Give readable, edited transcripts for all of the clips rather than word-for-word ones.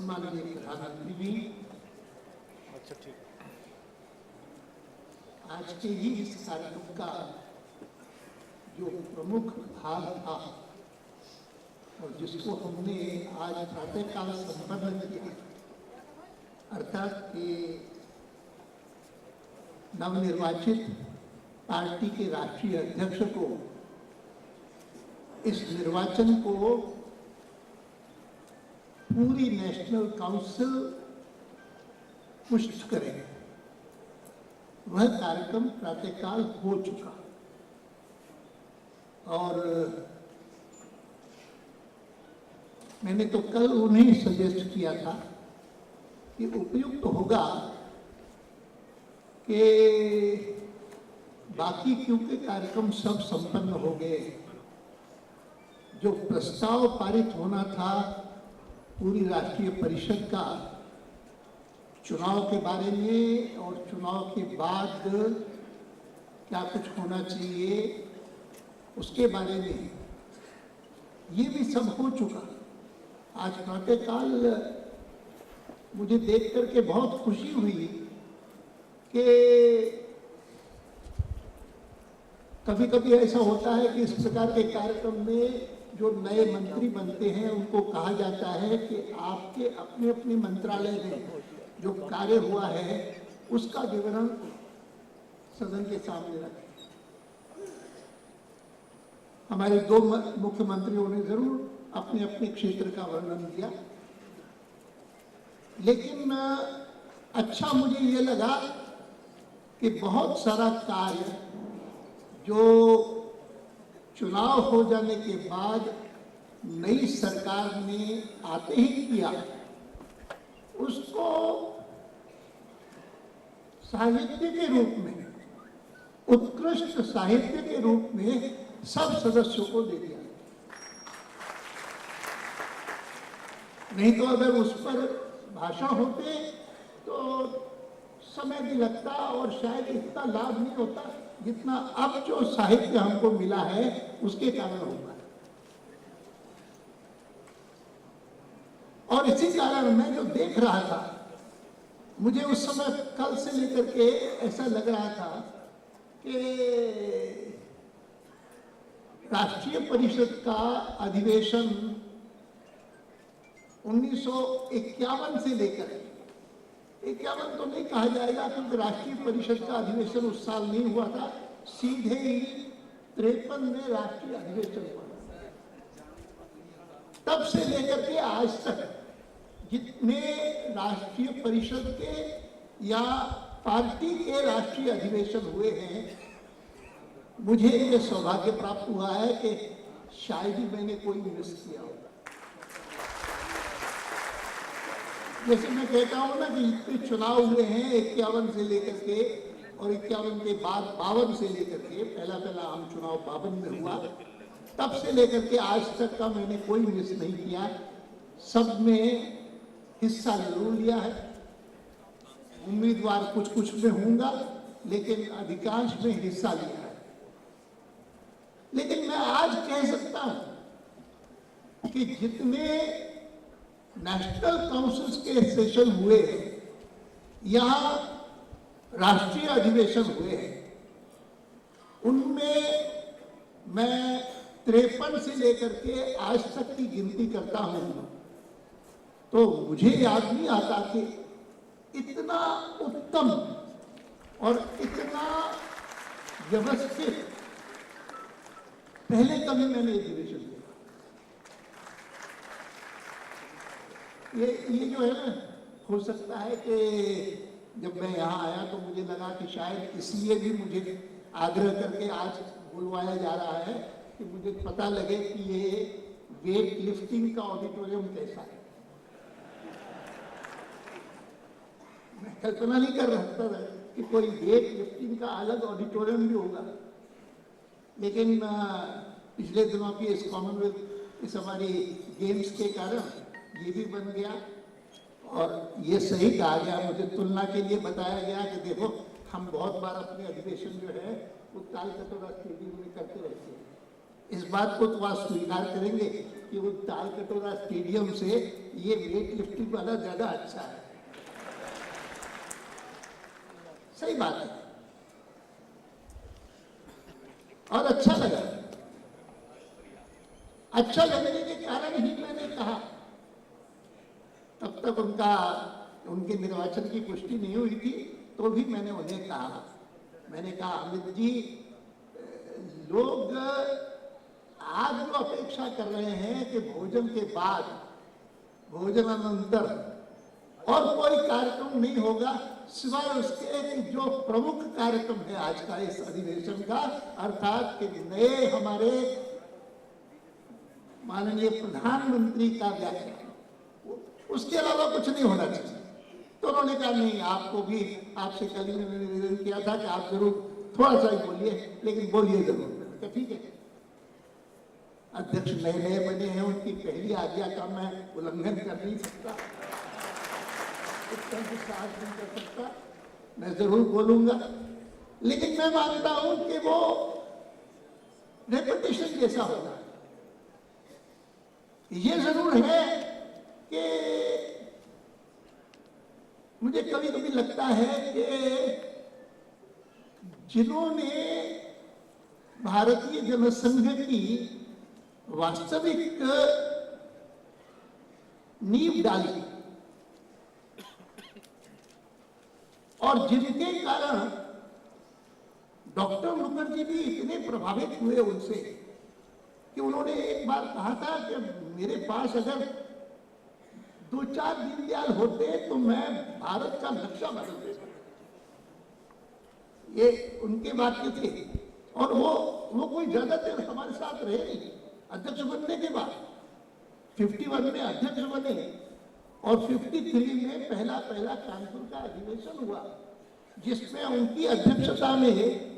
माननीय प्रधानमंत्री जी, अच्छा ठीक है। आज के ही इस कार्यक्रम का जो प्रमुख भाग था और जिसको हमने आज प्रातःकाल संपन्न किया, अर्थात कि नवनिर्वाचित पार्टी के राष्ट्रीय अध्यक्ष को इस निर्वाचन को पूरी नेशनल काउंसिल पुष्ट करे, वह कार्यक्रम प्रातःकाल हो चुका। और मैंने तो कल उन्हें सजेस्ट किया था कि उपयुक्त होगा कि बाकी क्योंकि कार्यक्रम सब संपन्न हो गए, जो प्रस्ताव पारित होना था पूरी राष्ट्रीय परिषद का चुनाव के बारे में और चुनाव के बाद क्या कुछ होना चाहिए उसके बारे में, ये भी सब हो चुका। आज प्रातःकाल मुझे देख करके बहुत खुशी हुई कि कभी कभी ऐसा होता है कि इस प्रकार के कार्यक्रम में जो नए मंत्री बनते हैं उनको कहा जाता है कि आपके अपने अपने मंत्रालय में जो कार्य हुआ है उसका विवरण सदन के सामने रखें। हमारे दो मुख्यमंत्रियों ने जरूर अपने अपने क्षेत्र का वर्णन किया, लेकिन अच्छा मुझे ये लगा कि बहुत सारा कार्य जो चुनाव हो जाने के बाद नई सरकार ने आते ही किया, उसको साहित्य के रूप में, उत्कृष्ट साहित्य के रूप में सब सदस्यों को दे दिया। नहीं तो अगर उस पर भाषा होते तो समय भी लगता और शायद इतना लाभ नहीं होता जितना अब जो साहित्य हमको मिला है उसके कारण होगा। और इसी कारण मैं जो देख रहा था, मुझे उस समय कल से लेकर के ऐसा लग रहा था कि राष्ट्रीय परिषद का अधिवेशन 1951 से लेकर, 51 तो नहीं कहा जाएगा क्योंकि राष्ट्रीय परिषद का अधिवेशन उस साल नहीं हुआ था, सीधे ही 53 में राष्ट्रीय अधिवेशन हुआ। तब से लेकर के आज तक जितने राष्ट्रीय परिषद के या पार्टी के राष्ट्रीय अधिवेशन हुए हैं, मुझे ये सौभाग्य प्राप्त हुआ है कि शायद ही मैंने कोई मिस किया होगा। जैसे मैं कहता हूँ ना कि इतने चुनाव हुए हैं 51 से लेकर के और 51 के बाद 52 से लेकर के, पहला आम चुनाव 52 में हुआ, तब से लेकर के आज तक का मैंने कोई मिस नहीं किया, सब में हिस्सा जरूर लिया है। उम्मीदवार कुछ कुछ में होऊंगा लेकिन अधिकांश में हिस्सा लिया है। लेकिन मैं आज कह सकता हूं कि जितने नेशनल काउंसिल्स के सेशन हुए हैं या राष्ट्रीय अधिवेशन हुए हैं, उनमें मैं 53 से लेकर के आज तक की गिनती करता हूं तो मुझे याद नहीं आता कि इतना उत्तम और इतना व्यवस्थित पहले कभी मैंने अधिवेशन देखा। ये जो है ना, हो सकता है कि जब मैं यहाँ आया तो मुझे लगा कि शायद इसलिए भी मुझे आग्रह करके आज बुलवाया जा रहा है कि मुझे पता लगे कि ये वेट लिफ्टिंग का ऑडिटोरियम कैसा है। मैं कल्पना नहीं कर सकता था कि कोई वेट लिफ्टिंग का अलग ऑडिटोरियम भी होगा, लेकिन पिछले दिनों की इस कॉमनवेल्थ इस हमारी गेम्स के कारण ये भी बन गया। और ये सही कहा गया, मुझे तुलना के लिए बताया गया कि देखो हम बहुत बार अपने अधिवेशन जो है वो तालकटोरा स्टेडियम में करते रहते हैं। इस बात को तो आप स्वीकार करेंगे कि वो ताल कटोरा स्टेडियम से ये वेट लिफ्टिंग वाला ज्यादा अच्छा है। सही बात है और अच्छा लगा। अच्छा लगने के कारण ही मैंने कहा, तब तक उनके निर्वाचन की पुष्टि नहीं हुई थी, तो भी मैंने उन्हें कहा, मैंने कहा अमित जी, लोग आज जो अपेक्षा कर रहे हैं कि भोजन के बाद, भोजनानंतर और कोई कार्यक्रम नहीं होगा सिवाय उसके कि जो प्रमुख कार्यक्रम है आज का इस अधिवेशन का, अर्थात कि नए हमारे माननीय प्रधानमंत्री का व्याख्यान, उसके अलावा कुछ नहीं होना चाहिए। तो उन्होंने कहा नहीं, आपको भी, आपसे कल ही मैंने निवेदन किया था कि आप जरूर थोड़ा सा ही बोलिए, लेकिन बोलिए जरूर। तो ठीक है, अध्यक्ष नए नए बने हैं, उनकी पहली आज्ञा का मैं उल्लंघन कर नहीं सकता, उत्तर साहस नहीं कर सकता, मैं जरूर बोलूंगा। लेकिन मैं मानता हूं कि वो रेपिटेशन जैसा होगा। ये जरूर है कि मुझे कभी कभी लगता है कि जिन्होंने भारतीय जनसंघ की वास्तविक नींव डाली और जिनके कारण डॉक्टर मुखर्जी भी इतने प्रभावित हुए उनसे कि उन्होंने एक बार कहा था कि मेरे पास अगर 2-4 दीनदयाल होते तो मैं भारत का नक्शा बदल देता। ये उनके वाक्य थे और वो कोई ज्यादा देर हमारे साथ रहे नहीं। अध्यक्ष बनने के बाद 51 में अध्यक्ष बने और 53 में पहला कानपुर का अधिवेशन हुआ, जिसमें उनकी अध्यक्षता में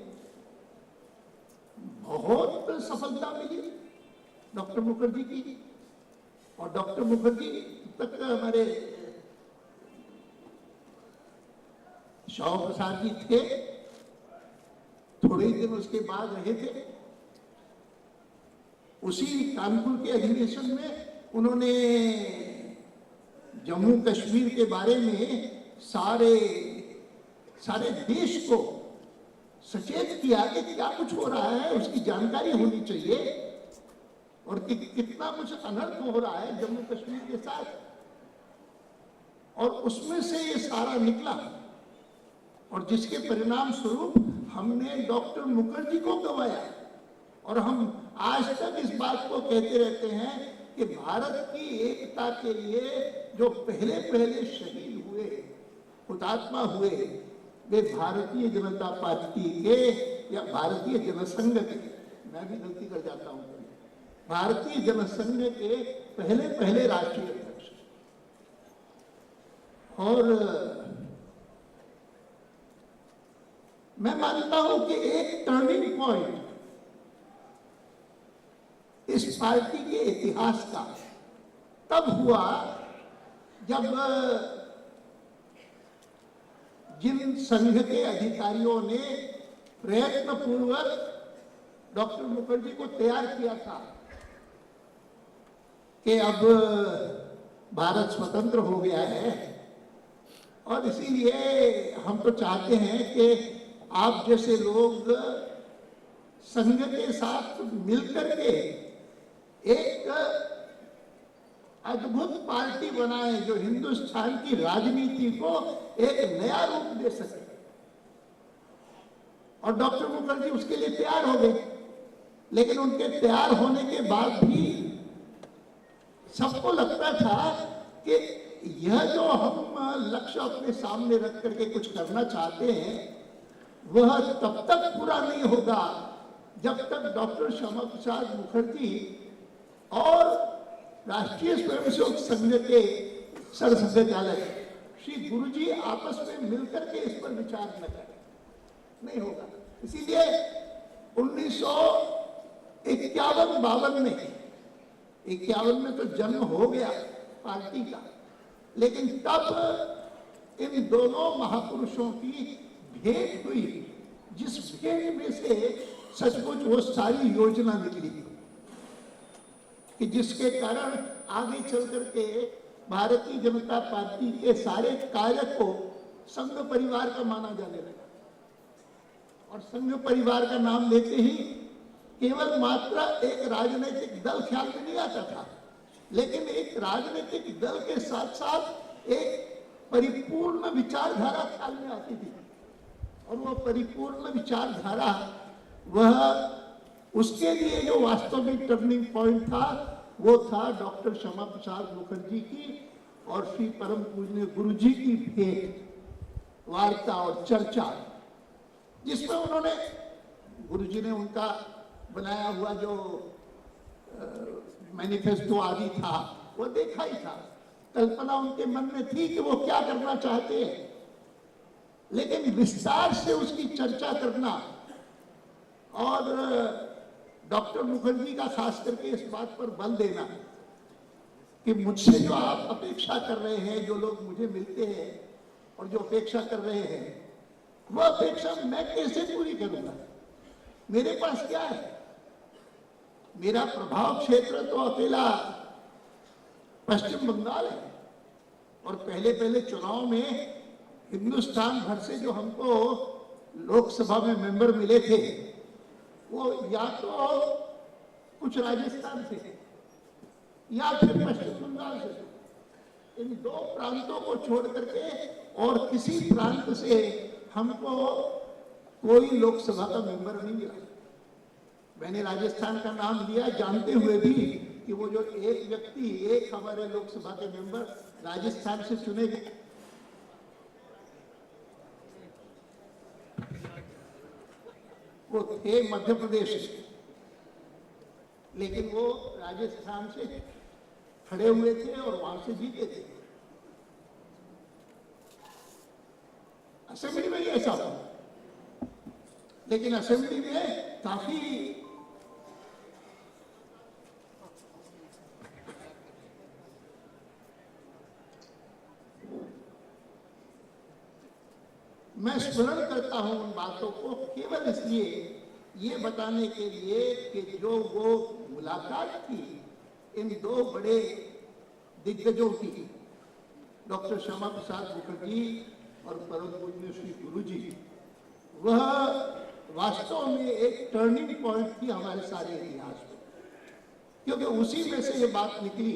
बहुत सफलता मिली डॉक्टर मुखर्जी की। और डॉक्टर मुखर्जी तक हमारे श्यामा प्रसाद जी थे, थोड़े ही दिन उसके बाद रहे थे। उसी कानपुर के अधिवेशन में उन्होंने जम्मू कश्मीर के बारे में सारे देश को सचेत किया कि क्या कुछ हो रहा है, उसकी जानकारी होनी चाहिए और कि कितना कुछ अनर्थ हो रहा है जम्मू कश्मीर के साथ। और उसमें से ये सारा निकला और जिसके परिणाम स्वरूप हमने डॉक्टर मुखर्जी को गंवाया। और हम आज तक इस बात को कहते रहते हैं कि भारत की एकता के लिए जो पहले शहीद हुए, हुतात्मा हुए, वे भारतीय जनता पार्टी के या भारतीय जनसंघ के, मैं भी गलती कर जाता हूं, भारतीय जनसंघ के पहले राष्ट्रीय अध्यक्ष। और मैं मानता हूं कि एक टर्निंग पॉइंट इस पार्टी के इतिहास का तब हुआ जब जिन संघ के अधिकारियों ने प्रयत्न पूर्वक डॉक्टर मुखर्जी को तैयार किया था कि अब भारत स्वतंत्र हो गया है और इसीलिए हम तो चाहते हैं कि आप जैसे लोग संघ के साथ मिलकर के एक अद्भुत पार्टी बनाए जो हिंदुस्तान की राजनीति को एक नया रूप दे सके। और डॉक्टर मुखर्जी उसके लिए तैयार हो गए, लेकिन उनके तैयार होने के बाद भी सबको लगता था कि यह जो हम लक्ष्य अपने सामने रख करके कुछ करना चाहते हैं वह तब तक पूरा नहीं होगा जब तक डॉक्टर श्यामा प्रसाद मुखर्जी और राष्ट्रीय स्वयंसेवक संघ के सरसंघचालक श्री गुरुजी आपस में मिलकर के इस पर विचार न करें, नहीं होगा। इसीलिए 1951-52 में तो जन्म हो गया पार्टी का, लेकिन तब इन दोनों महापुरुषों की भेंट हुई, जिस भेंट में से सचमुच वो सारी योजना निकली कि जिसके कारण आगे चल करके भारतीय जनता पार्टी के सारे कार्य को संघ परिवार का माना जाने लगा। और संघ परिवार का नाम लेते ही केवल मात्र एक राजनीतिक दल ख्याल में नहीं आता था, लेकिन एक राजनीतिक दल के साथ साथ एक परिपूर्ण विचारधारा ख्याल में आती थी। और वो परिपूर्ण विचारधारा, वह उसके लिए जो वास्तव में टर्निंग पॉइंट था, वो था डॉक्टर श्यामा प्रसाद मुखर्जी की और श्री परम पूजनीय गुरु जी की भेंट वार्ता और चर्चा, जिसमें उन्होंने, गुरु जी ने उनका बनाया हुआ जो मैनिफेस्टो आदि था वो देखा ही था। कल्पना उनके मन में थी कि वो क्या करना चाहते हैं, लेकिन विस्तार से उसकी चर्चा करना और डॉक्टर मुखर्जी का खास करके इस बात पर बल देना कि मुझसे जो आप अपेक्षा कर रहे हैं, जो लोग मुझे मिलते हैं और जो अपेक्षा कर रहे हैं, वह अपेक्षा मैं कैसे पूरी करूंगा। मेरे पास क्या है, मेरा प्रभाव क्षेत्र तो अकेला पश्चिम बंगाल है। और पहले पहले चुनाव में हिंदुस्तान भर से जो हमको लोकसभा में मेंबर मिले थे, वो या तो कुछ राजस्थान से या फिर पश्चिम बंगाल से। इन दो प्रांतों को छोड़ करके और किसी प्रांत से हमको कोई लोकसभा का मेंबर नहीं मिला। मैंने राजस्थान का नाम लिया जानते हुए भी कि वो जो एक व्यक्ति, एक हमारे लोकसभा के मेंबर राजस्थान से चुने गए, वो थे मध्य प्रदेश से, लेकिन वो राजस्थान से खड़े हुए थे और वहां से जीते थे। असेंबली में ऐसा था, लेकिन असेंबली में काफी मैं स्मरण करता हूं उन बातों को केवल इसलिए, ये बताने के लिए कि जो वो मुलाकात थी इन दो बड़े दिग्गजों की, डॉक्टर श्यामा प्रसाद मुखर्जी और परम पूज्य श्री गुरु जी, वह वास्तव में एक टर्निंग पॉइंट थी हमारे सारे इतिहास में। क्योंकि उसी में से ये बात निकली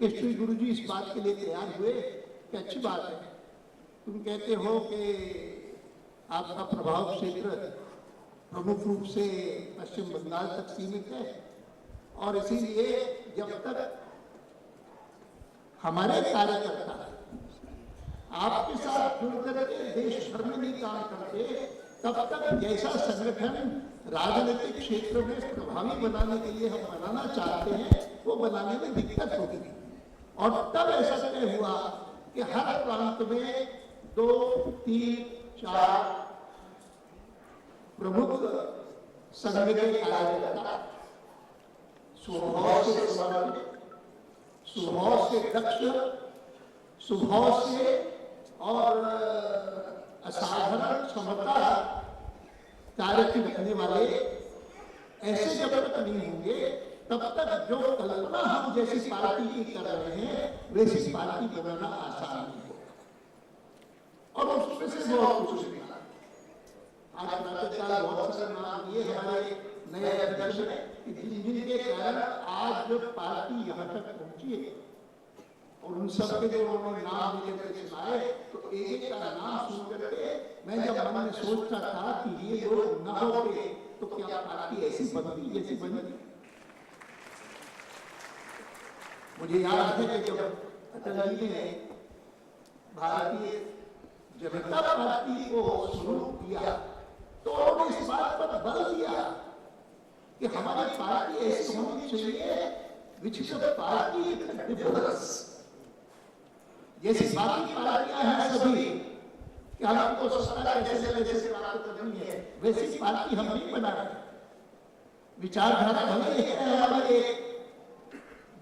कि श्री गुरु जी इस बात के लिए तैयार हुए कि अच्छी बात है, तुम कहते हो कि आपका प्रभाव क्षेत्र प्रमुख रूप से पश्चिम बंगाल तक सीमित है, और इसीलिए जब तक हमारे कार्यकर्ता आपके साथ जुड़कर के देश भर में नहीं काम करते, तब तक जैसा संगठन राजनीतिक क्षेत्र में प्रभावी बनाने के लिए हम बनाना चाहते हैं, वो बनाने में दिक्कत होगी। और तब ऐसा तय हुआ कि हर प्रांत में 2, 3, 4 प्रमुख संघ के कार्यकर्ता, स्वभाव से समर्पित, स्वभाव से दक्ष, स्वभाव से और असाधारण क्षमता कार्य की रखने वाले, ऐसे जब तक नहीं होंगे तब तक जो कल्पना हम जैसी पार्टी की कर रहे हैं वैसी पार्टी बनाना आसान नहीं होगा। और उसमें से बहुत कुछ निकला। आज प्रातःकाल बहुत सारे नाम लिए हमारे नए अध्यक्ष ने, जिनके कारण आज जो पार्टी यहाँ तक पहुंची है, और उन सबके जो उन्होंने नाम लेकर सुनाए, तो एक का नाम सुन करके मैं जब मन में सोचता था कि ये लोग न होते तो क्या पार्टी ऐसी बनती जैसी बनी। मुझे याद है कि जब अटल जी ने भारतीय जनता पार्टी को शुरू किया, तो उन्होंने इस बात पर बल दिया कि हमारी पार्टी ऐसी होनी चाहिए which is a party with difference। जैसे बाकी पार्टियां हैं सभी कि हमको सत्ता कैसे प्राप्त करनी है, वैसी पार्टी हम नहीं बना रहे। विचारधारा भले है हमारे,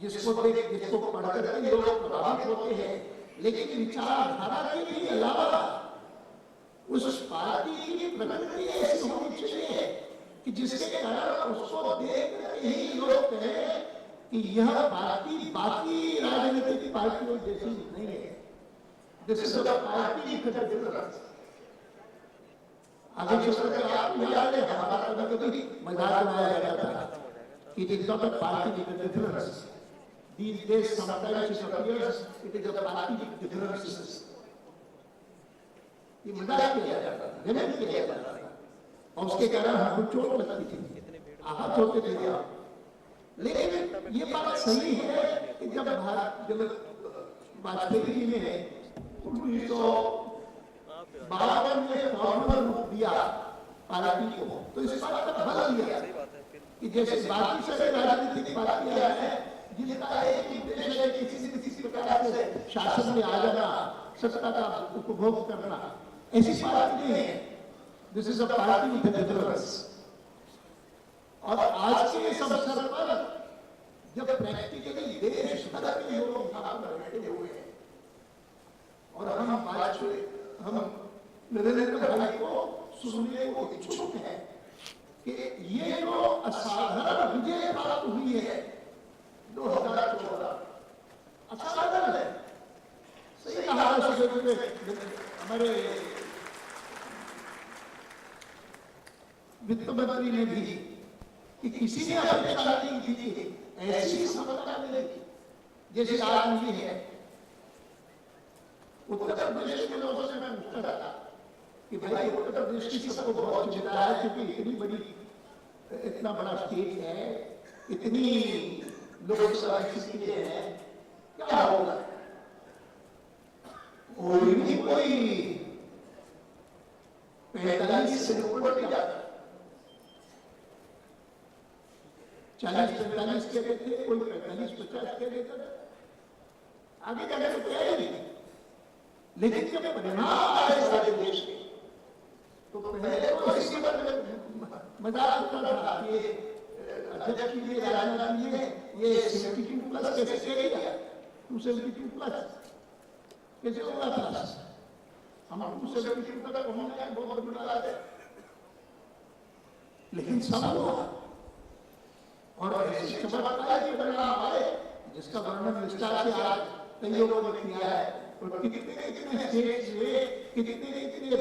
जिसको पढ़कर के लोग प्रभावित होते हैं, लेकिन विचारधारा के अलावा उस पार्टी की प्रकृति ऐसी होनी चाहिए कि जिसके कारण उसको देख कर ही लोग कहें कि यह पार्टी बाकी राजनीतिक पार्टियों जैसी नहीं है। This is a party with a difference. आगे चल कर आपको याद है हमारा कभी मजाक उड़ाया जाता था कि it is not a party with a difference. These days sometimes it appears it is a party with differences. ये मजाक किया जाता था, व्यंग किया जाता था, और उसके कारण हमको चोट लगती थी, आहत होते थे आप। लेकिन ये बात सही है कि जब वाजपेयी जी ने 1952 में फॉर्मल रूप दिया पार्टी को, तो इस बात का बल दिया कि जैसे बाकी सारी राजनीतिक पार्टियां हैं जिनका एक उद्देश्य है कि किसी न किसी प्रकार से शासन में आ जाना, सत्ता का उपभोग करना, ऐसी पार्टी नहीं है। This is a party with a difference. और आज के इस अवसर पर जब प्रैक्टिकली देश भर के लोग यहाँ पर बैठे हुए हैं और हम नरेंद्र भाई को सुनने को इच्छुक हैं कि ये जो असाधारण विजय प्राप्त हुई है 2014, असाधारण है। सही कहा हमारे वित्त मंत्री ने भी कि किसी ने अपेक्षा नहीं की थी ऐसी सफलता मिलेगी जैसे आज मिली है। उत्तर प्रदेश के लोगों से मैं पूछता था कि भाई उत्तर प्रदेश की सबको बहुत चिंता है क्योंकि इतना बड़ा स्टेट है, इतनी लोकसभा सीटें हैं, क्या होगा? कोई भी कोई 45 से ऊपर नहीं जाता। 40-45 कहते थे, कोई 45-50 कह देता था, आगे जाने को तैयार ही नहीं। लेकिन जब परिणाम आए सारे देश के, तो पहले तो इसी पर मजाक होता था कि अध्यक्ष के लिए राजनाथ जी ने ये 72+ कैसे कह दिया, 272+ कैसे होगा प्लस? हम 272 तक पहुंचने का बहुत बड़ी बात है, लेकिन सब लोग और ऐसे चमत्कारी परिणाम आए जिसका वर्णन विस्तार से आज कई लोगों ने किया है। और कितने स्टेट्स में, कितने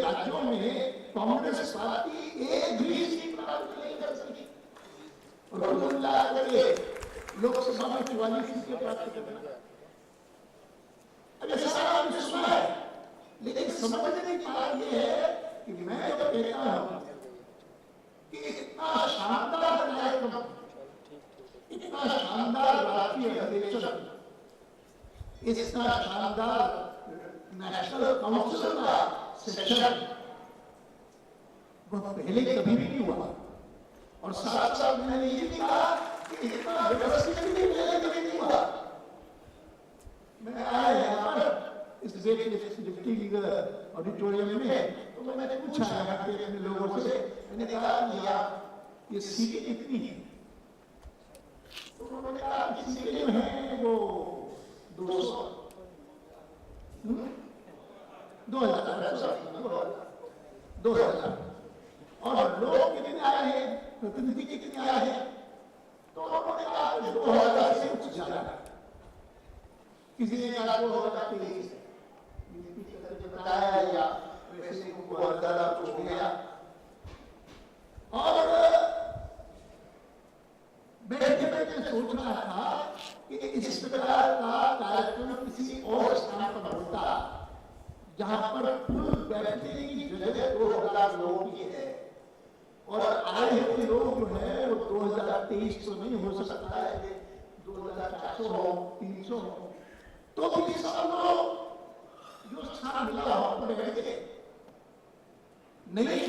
राज्यों में कांग्रेस पार्टी एक भी सीट प्राप्त नहीं कर सकी और कुल मिलाकर लोकसभा में 44 सीटें प्राप्त करना। अब ये सारा आपने सुना है, लेकिन समझने की बात यह है कि मैं जो कहता हूं कि इतना शानदार कार्यक्रम, इतना शानदार राष्ट्रीय अधिवेशन, इतना शानदार नेशनल काउंसिल का सेशन वह पहले कभी भी नहीं हुआ। और साथ साथ मैंने ये भी कहा कि इतना व्यवस्थित भी पहले कभी नहीं हुआ। मैं आया यहाँ पर इस डिप्टी ऑडिटोरियम में, तो मैंने पूछा यहाँ के अपने लोगों से, मैंने कहा कि यहाँ ये सीटें कितनी है? तो उन्होंने कहा कि सीटें जो हैं वो 2000 और लोग कितने आए हैं, प्रतिनिधि कितने आए हैं? तो उन्होंने कहा 2000 से कुछ ज्यादा, किसी ने कहा 2023 बताया या वैसे बहुत ज्यादा कुछ हो गया। और बैठे बैठे सोच रहा था कि इस प्रकार का कार्यक्रम किसी और स्थान पर होता जहां पर कुल बैठने की जगह 2000 लोगों की है और आए हुए लोग जो है वो 2023 तो नहीं हो सकता है, 2400 हो, 300 हो, तो भी सब लोग जो स्थान मिला हो बैठ गए। नहीं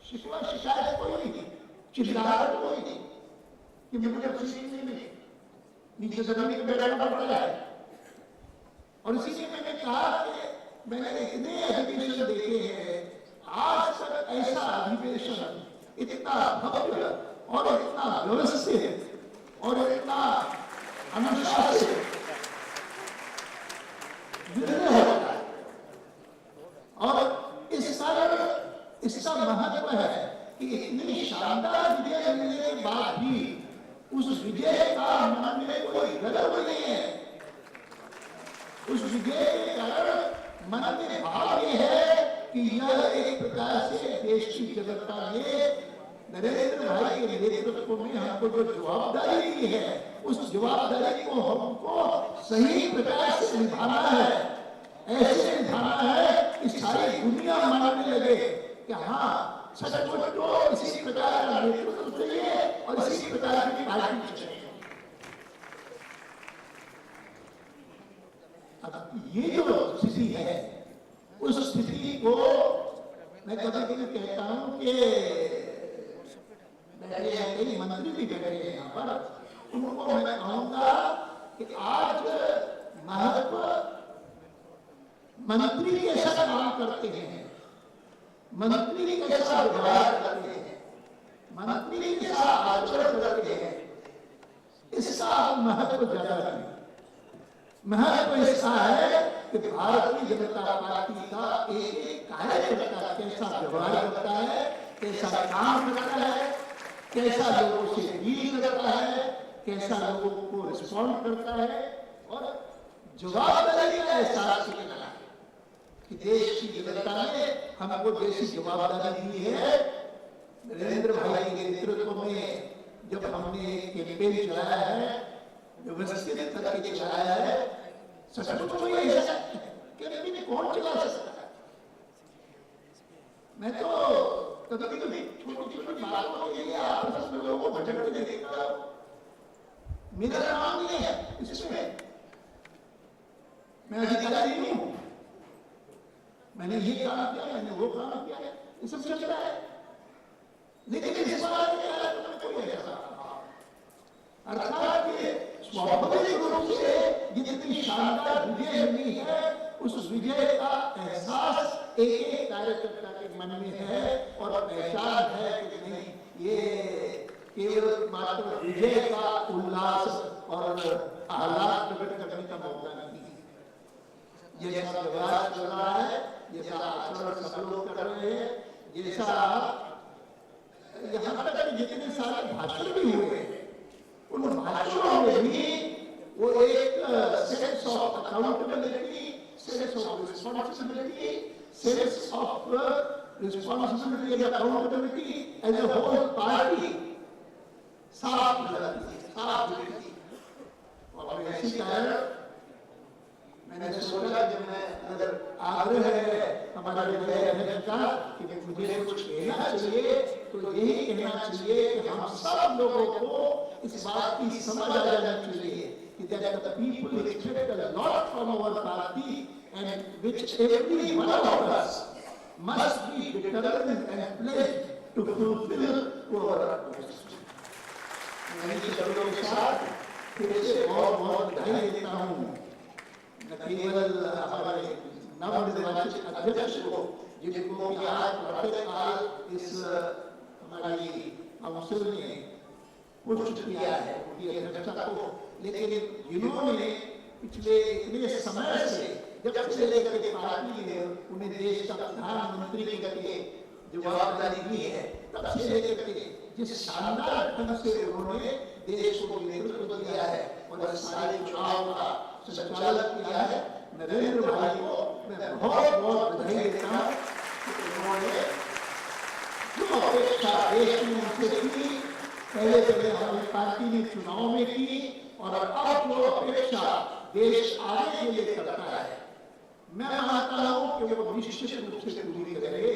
शिकवा शिकायत कोई नहीं, चिल्लाहट कोई नहीं कि मुझे सीट नहीं मिली, नीचे जमीन पे बैठना पड़ता है। और इसीलिए मैंने कहा कि मैंने इतने अधिवेशन देखे हैं, आज तक ऐसा अधिवेशन इतना भव्य और इतना व्यवस्थित और इतना अनुशासित विधेय होता है। और इस कारण इसका महत्व है कि इतनी शानदार विजय मिलने के बाद भी उस विजय का मन में कोई गर्व नहीं है। उस विजय के कारण मन में भाव ये है कि यह एक प्रकार से देश की जनता ने नरेंद्र भाई के नेतृत्व में हमको जो जवाबदारी दी है, उस जवाबदारी को हमको सही प्रकार से निभाना है। ऐसे निभाना है कि सारी दुनिया मानने लगे कि हाँ, सचमुच तो इसी प्रकार का नेतृत्व चाहिए और इसी प्रकार की पार्टी चाहिए। अब ये जो स्थिति है, उस स्थिति को मैं कभी कभी कहता हूं कि कई मंत्री भी बैठे हैं यहाँ पर, उनको मैं कहूंगा कि आज महत्व मंत्री कैसा काम करते हैं, मंत्री कैसा व्यवहार करते हैं, मंत्री कैसा आचरण करते हैं, इसका महत्व ज्यादा है। महत्व इसका है कि भारतीय जनता पार्टी का एक कार्यकर्ता कैसा व्यवहार करता है, कैसा काम करता है, कैसा लोगों से डील करता है, कैसा लोगों को रिस्पॉन्ड करता है और जवाबदारी का एहसास लेना है कि देश की जनता ने हमको जैसी जवाबदारी दी है। नरेंद्र भाई के नेतृत्व में जब हमने कैंपेन चलाया है, व्यवस्थित करके चलाया है, सचमुच में ऐसा कैंपेन कौन चला सकता है? मैं तो कभी कभी छोटी छोटी बातों के लिए आपस में लोगों को भटकते देखता हूं। मेरा नाम नहीं है इसमें, मैं अधिकारी नहीं हूं, मैंने ये काम किया, मैंने वो काम किया, ये सब चल रहा है। लेकिन इस बात में कोई ऐसा अर्थात ये स्वाभाविक रूप से जितनी शानदार विजय मिली है, उस विजय का एहसास एक एक कार्यकर्ता के मन में है और पहचान है कि नहीं, ये केवल मात्र विजय का उल्लास और आह्लाद प्रकट करने का मौका नहीं है। जैसा व्यवहार चल रहा है, जैसा आचरण सब लोग कर रहे हैं, जैसा यहाँ तक जितने सारे भाषण भी हुए हैं, उन भाषणों में भी वो एक sense of accountability, sense of responsibility, sense of responsibility and accountability as a whole party साफ नजर साफ दिखती है। और ऐसी कारण मैंने सोचा जब मैं अगर आग्रह है हमारे नए अध्यक्ष का कि मुझे कुछ कहना चाहिए तो यही कहना चाहिए कि हम सब लोगों को इस बात की समझ आ जाना चाहिए कि that the people expect a lot from our party and which every one of us must be determined and pledged to fulfill our obligation. मैं इन शब्दों के साथ फिर से बहुत बहुत बधाई देता हूँ न केवल हमारे नवनिर्वाचित अध्यक्ष को, जिनको कि आज प्रातःकाल इस हमारी काउंसिल ने पुष्ट किया है उनकी अध्यक्षता को, लेकिन जिन्होंने पिछले इतने समय से जब से लेकर के पार्टी ने उन्हें देश का प्रधानमंत्री करके जवाबदारी दी है, तब से लेकर के जिस शानदार ढंग से उन्होंने देश को नेतृत्व दिया है और सारे चुनाव का संचालन किया है, नरेंद्र भाई को मैं बहुत बहुत बधाई देता हूँ कि उन्होंने जो अपेक्षा देश में उनसे की, पहले हमारी पार्टी ने चुनाव में की और अब जो अपेक्षा देश आगे के लिए करता है, मैं मानता हूँ कि वो निश्चित रूप से पूरी करेंगे।